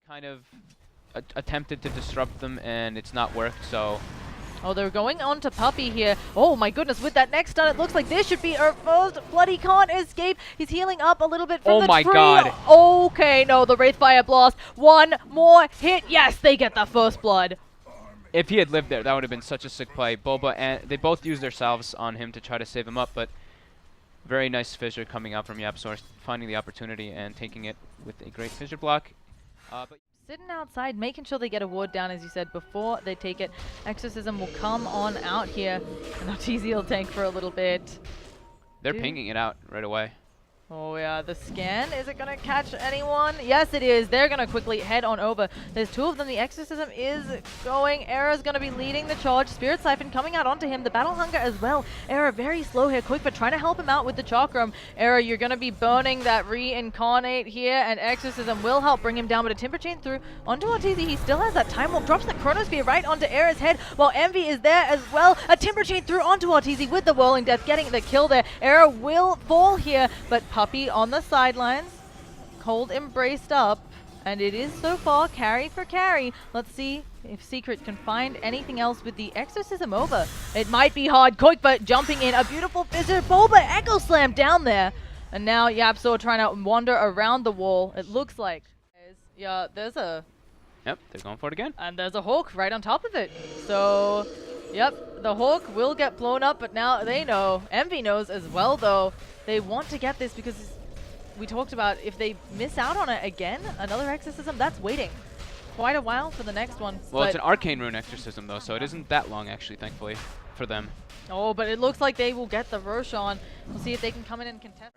kind of attempted to disrupt them, and it's not worked, so... Oh, they're going on to Puppey here. Oh my goodness, with that next stun, it looks like this should be our first blood. He can't escape. He's healing up a little bit from the tree. Oh my god. Okay, no, the Wraithfire Blast. One more hit. Yes, they get the first blood. If he had lived there, that would have been such a sick play. Boba and they both used their salves on him to try to save him up, but very nice fissure coming out from YapzOr, finding the opportunity and taking it with a great fissure block. But sitting outside, making sure they get a ward down, as you said, before they take it. Exorcism will come on out here, and Arteezy will tank for a little bit. They're pinging it out right away. Oh yeah, the scan, is it gonna catch anyone? Yes it is, they're gonna quickly head on over. There's two of them, the Exorcism is going, Era's gonna be leading the charge, Spirit Siphon coming out onto him, the Battle Hunger as well. Era very slow here, quick, but trying to help him out with the Chakram. Era, you're gonna be burning that Reincarnate here, and Exorcism will help bring him down, but a Timber Chain through onto Arteezy. He still has that Time Walk, drops the Chronosphere right onto Era's head, while Envy is there as well. A Timber Chain through onto Arteezy with the Whirling Death, getting the kill there. Era will fall here, but Puppey on the sidelines, cold embraced up, and it is so far carry for carry. Let's see if Secret can find anything else with the Exorcism over. It might be hard, quick, but jumping in, a beautiful fissure, Boba Echo Slam down there, and now YapzOr trying to wander around the wall. It looks like, yeah, there's a... Yep, they're going for it again. And there's a Hawk right on top of it. So, yep, the Hawk will get blown up, but now they know. Envy knows as well, though. They want to get this because we talked about if they miss out on it again, another Exorcism, that's waiting quite a while for the next one. Well, it's an Arcane Rune Exorcism, though, so it isn't that long, actually, thankfully, for them. Oh, but it looks like they will get the Roshan. We'll see if they can come in and contest.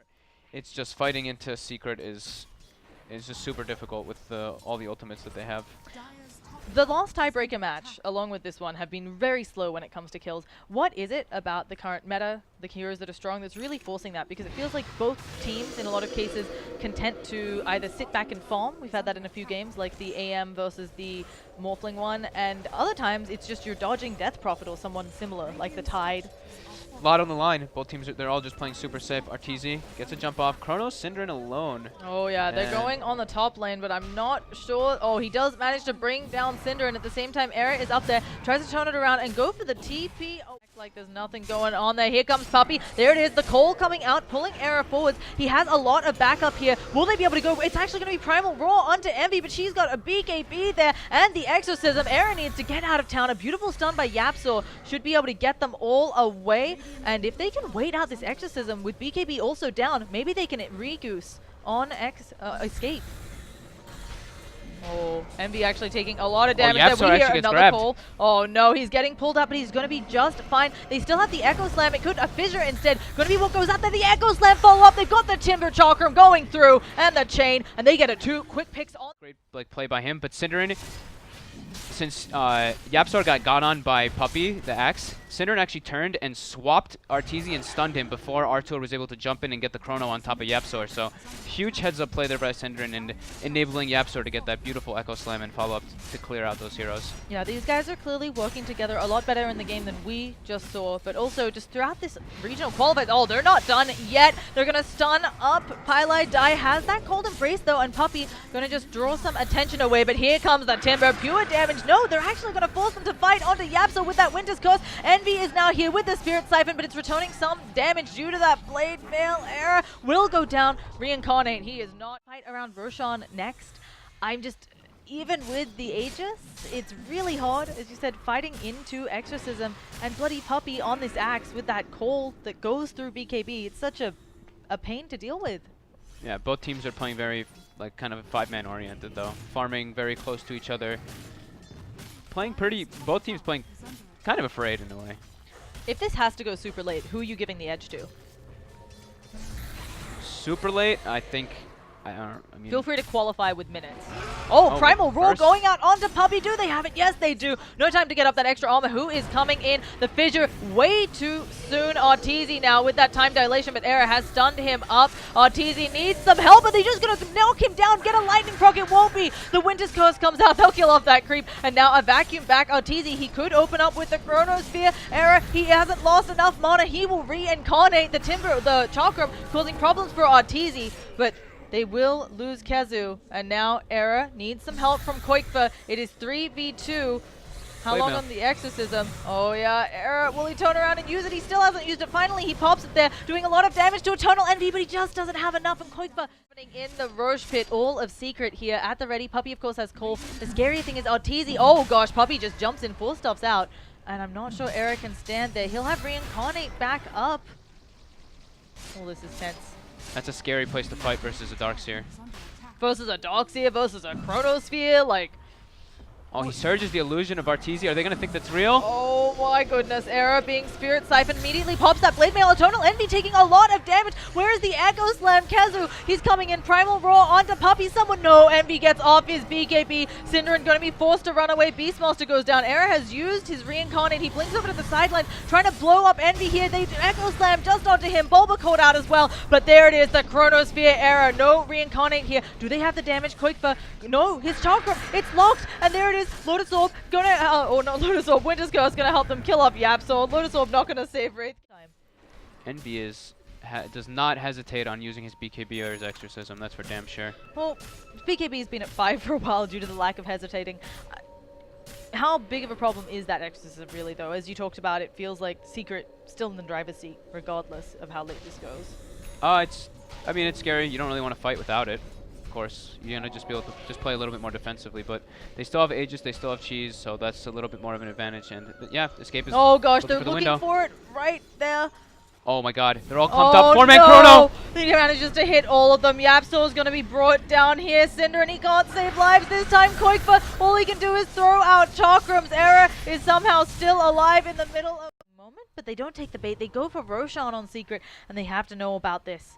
It's just fighting into Secret is just super difficult with all the ultimates that they have. The last tiebreaker match, along with this one, have been very slow when it comes to kills. What is it about the current meta, the heroes that are strong, that's really forcing that? Because it feels like both teams, in a lot of cases, content to either sit back and farm. We've had that in a few games, like the AM versus the Morphling one. And other times, it's just you're dodging Death Prophet or someone similar, like the Tide. A lot on the line. Both teams, they're all just playing super safe. Arteezy gets a jump off. Chronos, Synderen alone. Oh yeah, they're going on the top lane, but I'm not sure. Oh, he does manage to bring down Synderen. At the same time, Era is up there, tries to turn it around and go for the TP. Oh, like there's nothing going on there. Here comes Puppey. There it is, the Cole coming out, pulling Era forwards. He has a lot of backup here. Will they be able to go? It's actually going to be Primal Roar onto Envy, but she's got a BKB there, and the Exorcism. Era needs to get out of town. A beautiful stun by YapzOr should be able to get them all away. And if they can wait out this Exorcism with BKB also down, maybe they can re-goose on Escape. Oh, Envy actually taking a lot of damage there. We hear another call. Oh no, he's getting pulled up, but he's going to be just fine. They still have the Echo Slam. It could a fissure instead. Going to be what goes out there. The Echo Slam follow up. They've got the Timber Chakram going through and the chain, and they get a 2 quick picks on. Great play by him, but Synderen, since YapzOr got on by Puppey, the axe, Synderen actually turned and swapped Arteezy and stunned him before Artur was able to jump in and get the chrono on top of YapzOr. So huge heads-up play there by Synderen and enabling YapzOr to get that beautiful Echo Slam and follow-up to clear out those heroes. Yeah, these guys are clearly working together a lot better in the game than we just saw, but also just throughout this regional qualifiers. Oh, they're not done yet. They're going to stun up. Ppieliedie has that Cold Embrace, though, and Puppey going to just draw some attention away, but here comes the Timber. Pure damage. No, they're actually going to force them to fight onto YapzOr with that Winter's Curse. Envy is now here with the Spirit Siphon, but it's returning some damage due to that Blade Mail. Era will go down. Reincarnate, he is not. Fight around Roshan next. I'm just, even with the Aegis, it's really hard, as you said, fighting into Exorcism and bloody Puppey on this axe with that cold that goes through BKB. It's such a pain to deal with. Yeah, both teams are playing very, like, kind of 5-man oriented, though. Farming very close to each other. Playing pretty, both teams playing kind of afraid in a way. If this has to go super late, who are you giving the edge to? Super late, I think. I mean, feel free to qualify with minutes. Oh, Primal Roar going out onto Puppey. Do they have it? Yes, they do. No time to get up that extra armor. Who is coming in? The fissure way too soon. Arteezy now with that time dilation, but Era has stunned him up. Arteezy needs some help, but they're just going to knock him down. Get a lightning proc. It won't be. The Winter's Curse comes out. They'll kill off that creep. And now a vacuum back. Arteezy, he could open up with the Chronosphere. Era, he hasn't lost enough mana. He will reincarnate the Timber, the Chakram, causing problems for Arteezy. But They will lose Kazu, and now Era needs some help from Quakefa. It is 3v2. How long on the exorcism? Oh yeah, Era, will he turn around and use it? He still hasn't used it. Finally, he pops it there, doing a lot of damage to EternaLEnVy, but he just doesn't have enough. And Quakefa in the Roche pit, all of Secret here at the ready. Puppey, of course, has call. The scary thing is Arteezy. Oh gosh, Puppey just jumps in, 4 stops out. And I'm not sure Era can stand there. He'll have Reincarnate back up. Oh, this is tense. That's a scary place to fight versus a Darkseer. Versus a Darkseer, versus a Chronosphere, like... Oh, he surges the illusion of Arteezy. Are they going to think that's real? Oh my goodness. Era being Spirit Siphon immediately pops that Blade Mail. EternaLEnVy taking a lot of damage. Where is the Echo Slam? Kazu, he's coming in. Primal Roar onto Puppey. Someone, no. Envy gets off his BKB. Synderen going to be forced to run away. Beastmaster goes down. Era has used his Reincarnate. He blinks over to the sidelines, trying to blow up Envy here. They Echo Slam just onto him. Bulba caught out as well. But there it is, the Chronosphere Era. No Reincarnate here. Do they have the damage? Quakefa. No, his Chakra. It's locked. And there it is. Lotus Orb gonna, oh no, Lotus Orb, Winter's Curse gonna help them kill off YapzOr. Lotus Orb not gonna save Wraith time. Envy is, does not hesitate on using his BKB or his Exorcism, that's for damn sure. Well, BKB's been at 5 for a while due to the lack of hesitating. How big of a problem is that Exorcism really though? As you talked about, it feels like Secret still in the driver's seat, regardless of how late this goes. I mean, it's scary. You don't really want to fight without it. Of course, you're gonna just be able to just play a little bit more defensively, but they still have Aegis, they still have Cheese, so that's a little bit more of an advantage. And yeah, Escape is. Oh gosh, they're looking for it right there. Oh my God, they're all clumped up. 4-man Chrono. He manages to hit all of them. YapzOr is gonna be brought down here. Cinder, and he can't save lives this time. Quakefa, all he can do is throw out Chakrams. Era is somehow still alive in the middle of the moment, but they don't take the bait. They go for Roshan on Secret, and they have to know about this.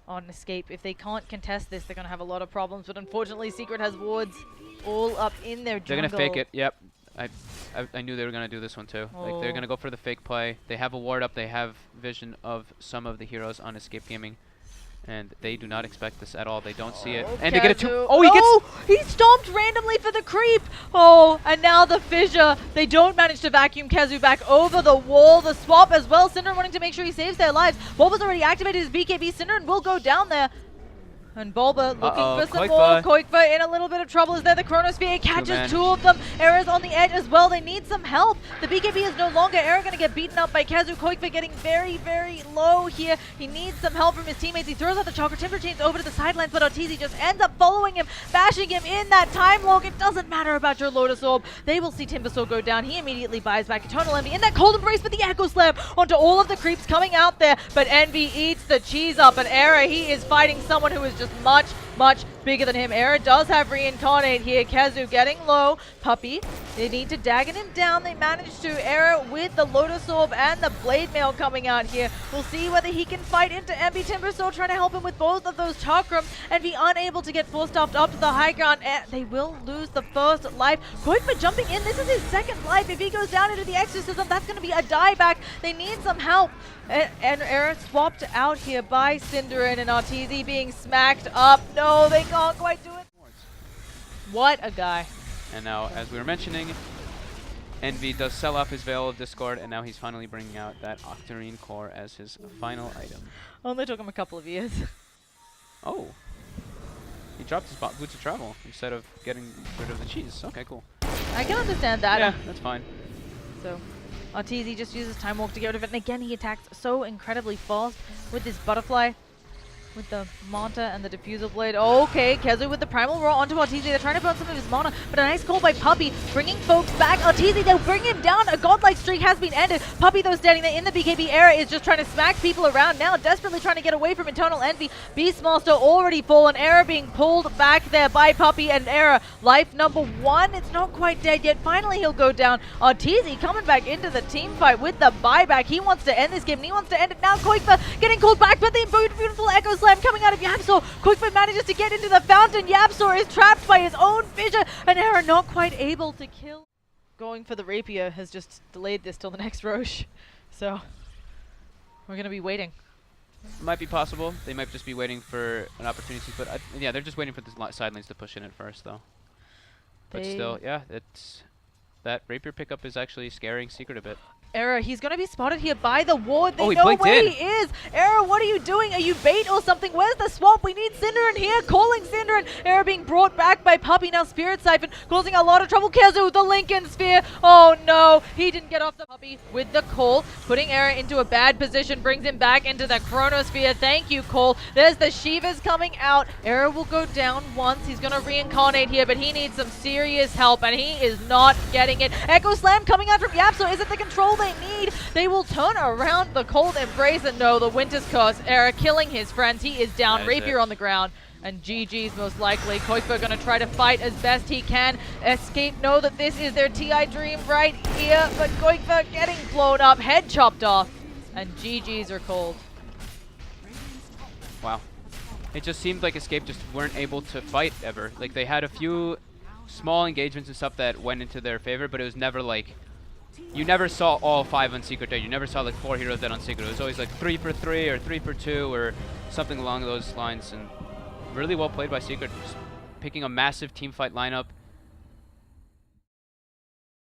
On Escape. If they can't contest this, they're going to have a lot of problems, but unfortunately Secret has wards all up in their jungle. They're going to fake it, yep. I knew they were going to do this one too. Oh. Like, they're going to go for the fake play. They have a ward up, they have vision of some of the heroes on Escape Gaming, and they do not expect this at all. They don't see it. And they get a 2. Oh, he stomped randomly for the creep. Oh, and now the fissure. They don't manage to vacuum Kazu back over the wall. The swap as well. Synderen wanting to make sure he saves their lives. Bulba's already activated his BKB. Synderen will go down there. And Bulba looking for some more. Quakefa in a little bit of trouble. Is there the Chronosphere? Catches 2 of them. Era's on the edge as well. They need some help. The BKB is no longer. Era going to get beaten up by Kazu. Quakefa getting very, very low here. He needs some help from his teammates. He throws out the Chakra Timber Chains over to the sidelines, but Arteezy just ends up following him, bashing him in that time log. It doesn't matter about your Lotus Orb. They will see Timbersaw go down. He immediately buys back EternaLEnVy in that Cold Embrace, but the Echo Slam onto all of the creeps coming out there. But Envy eats the cheese up, and Era, he is fighting someone who is just much bigger than him. Era does have Reincarnate here. Kazu getting low. Puppey, they need to dagger him down. They managed to. Era with the Lotus Orb and the Blade Mail coming out here. We'll see whether he can fight into Envy. Timbersaw trying to help him with both of those Chakrams and be unable to get force-stuffed up to the high ground. They will lose the first life. Quakefa jumping in. This is his second life. If he goes down into the Exorcism, that's going to be a dieback. They need some help. And Era swapped out here by Synderen, and Arteezy being smacked up. No, they can't quite do it. What a guy. And now, as we were mentioning, Envy does sell off his Veil of Discord, and now he's finally bringing out that Octarine Core as his final item. Only took him a couple of years. Oh. He dropped his Boots of Travel instead of getting rid of the cheese. Okay, cool. I can understand that. Yeah, that's fine. So, Arteezy just uses Time Walk to get rid of it, and again he attacks so incredibly fast with this Butterfly, with the Manta and the Diffusal Blade. Okay, Kazu with the Primal Roar onto Arteezy. They're trying to burn some of his mana, but a nice call by Puppey, bringing folks back. Arteezy, they'll bring him down. A godlike streak has been ended. Puppey, though, standing there in the BKB era, is just trying to smack people around now, desperately trying to get away from EternaLEnVy. Beastmaster already fallen. Era being pulled back there by Puppey, and Era, life number 1. It's not quite dead yet. Finally, he'll go down. Arteezy coming back into the team fight with the buyback. He wants to end this game, and he wants to end it now. Quakefa getting called back, but the beautiful Echo Slam coming out of YapzOr. Quakefa manages to get into the fountain. YapzOr is trapped by his own fissure, and Era not quite able to kill. Going for the Rapier has just delayed this till the next Roche. So, we're going to be waiting. Might be possible. They might just be waiting for an opportunity, but yeah, they're just waiting for the side lanes to push in at first, though. But still, yeah, that Rapier pickup is actually scaring Secret a bit. Era, he's gonna be spotted here by the ward. They Oh, he know blinked where in. he is. Era, what are you doing? Are you bait or something? Where's the swap? We need Synderen here. Calling Synderen. Era being brought back by Puppey. Now Spirit Siphon causing a lot of trouble. Kezu, the Lincoln Sphere. Oh no, he didn't get off the Puppey with the call. Putting Era into a bad position. Brings him back into the Chronosphere. Thank you, Cole. There's the Shivas coming out. Era will go down once. He's gonna reincarnate here, but he needs some serious help, and he is not getting it. Echo Slam coming out from YapzOr. Is it the control they need? They will turn around the cold embrace, and no, the Winter's Curse. Era killing his friends. He is down. Rapier on the ground. And GG's most likely. Koikfa gonna try to fight as best he can. Escape know that this is their TI dream right here, but Koikfa getting blown up, head chopped off, and GG's are cold. Wow. It just seemed like Escape just weren't able to fight ever. Like, they had a few small engagements and stuff that went into their favor, but it was never like, you never saw all 5 on Secret dead. You never saw like 4 heroes dead on Secret. It was always like 3 for 3 or 3 for 2 or something along those lines. And really well played by Secret, just picking a massive team fight lineup,